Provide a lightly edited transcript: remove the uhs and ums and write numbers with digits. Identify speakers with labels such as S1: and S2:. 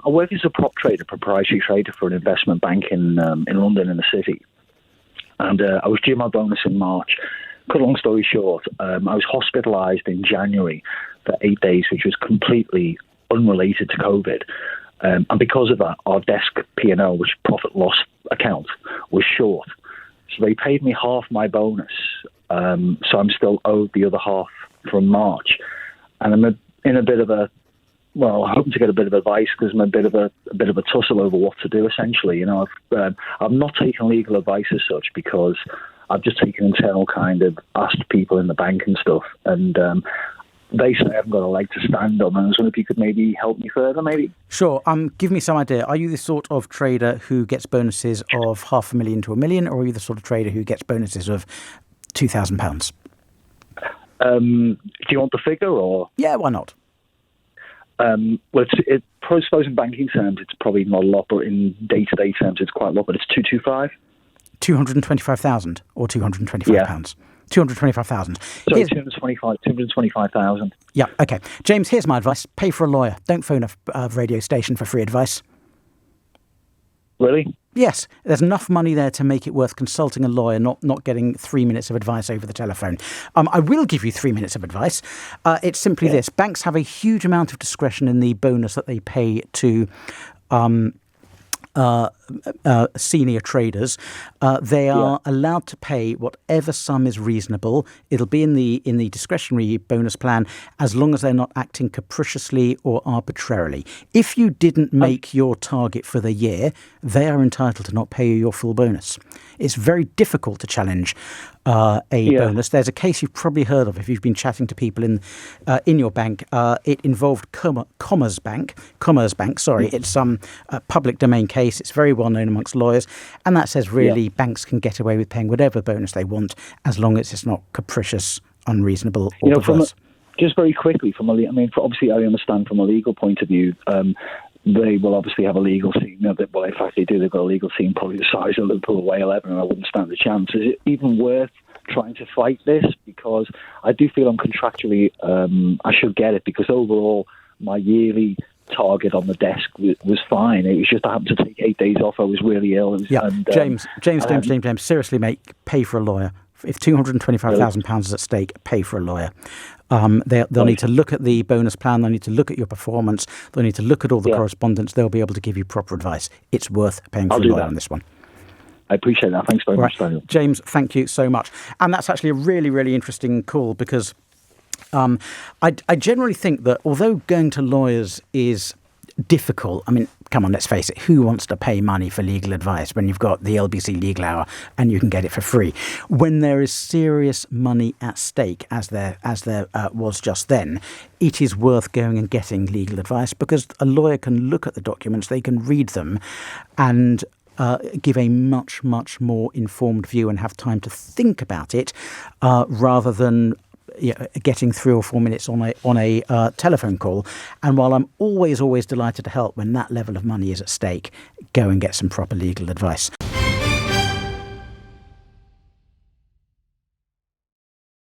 S1: I work as a prop trader, proprietary trader for an investment bank in London, in the city. And I was due my bonus in March. Cut a long story short, I was hospitalised in January for 8 days, which was completely unrelated to COVID. And because of that, our desk P&L, which profit loss account, was short. So they paid me half my bonus. So I'm still owed the other half from March. And I'm in a bit of a, well, I'm hoping to get a bit of advice because I'm a bit of a tussle over what to do. Essentially, I've not taken legal advice as such because I've just taken internal kind of asked people in the bank and stuff, and they say I haven't got a leg to stand on. And I was wondering if you could maybe help me further, maybe.
S2: Sure. Give me some idea. Are you the sort of trader who gets bonuses of $500,000 to $1 million, or are you the sort of trader who gets bonuses of £2,000?
S1: Do you want the figure, or?
S2: Yeah, why not?
S1: Well, I suppose in banking terms, it's probably not a lot, but in day-to-day terms, it's quite a lot. But it's 225.
S2: 225,000 or 225 pounds. 225,000.
S1: Sorry, 225,000.
S2: Yeah, okay. James, here's my advice. Pay for a lawyer. Don't phone a radio station for free advice.
S1: Really?
S2: Yes, there's enough money there to make it worth consulting a lawyer, not getting 3 minutes of advice over the telephone. I will give you 3 minutes of advice. It's simply this. Banks have a huge amount of discretion in the bonus that they pay to senior traders. They are allowed to pay whatever sum is reasonable. It'll be in the discretionary bonus plan as long as they're not acting capriciously or arbitrarily. If you didn't make your target for the year, they are entitled to not pay you your full bonus. It's very difficult to challenge a bonus. There's a case you've probably heard of if you've been chatting to people in your bank. It involved Commerce Bank. It's a public domain case. It's very well known amongst lawyers, and that says really banks can get away with paying whatever bonus they want as long as it's not capricious, unreasonable, or perverse.
S1: Just very quickly, obviously I understand from a legal point of view. They will obviously have a legal team. Well, in fact, they do. They've got a legal team probably the size of Liverpool away 11, and I wouldn't stand a chance. Is it even worth trying to fight this? Because I do feel I'm contractually, I should get it, because overall my yearly target on the desk was fine. It was just I happened to take 8 days off. I was really ill.
S2: James, seriously, mate, pay for a lawyer. If £225,000 is at stake, pay for a lawyer. They'll need to look at the bonus plan. They'll need to look at your performance. They'll need to look at all the correspondence. They'll be able to give you proper advice. It's worth paying for a lawyer on this one.
S1: I appreciate that. Thanks very much, Daniel.
S2: James, thank you so much. And that's actually a really, really interesting call, because I generally think that although going to lawyers is difficult, come on, let's face it, who wants to pay money for legal advice when you've got the LBC Legal Hour and you can get it for free? When there is serious money at stake, as there was just then, it is worth going and getting legal advice, because a lawyer can look at the documents, they can read them, and give a much, much more informed view and have time to think about it, rather than getting 3 or 4 minutes on a telephone call. And while I'm always delighted to help when that level of money is at stake, go and get some proper legal advice.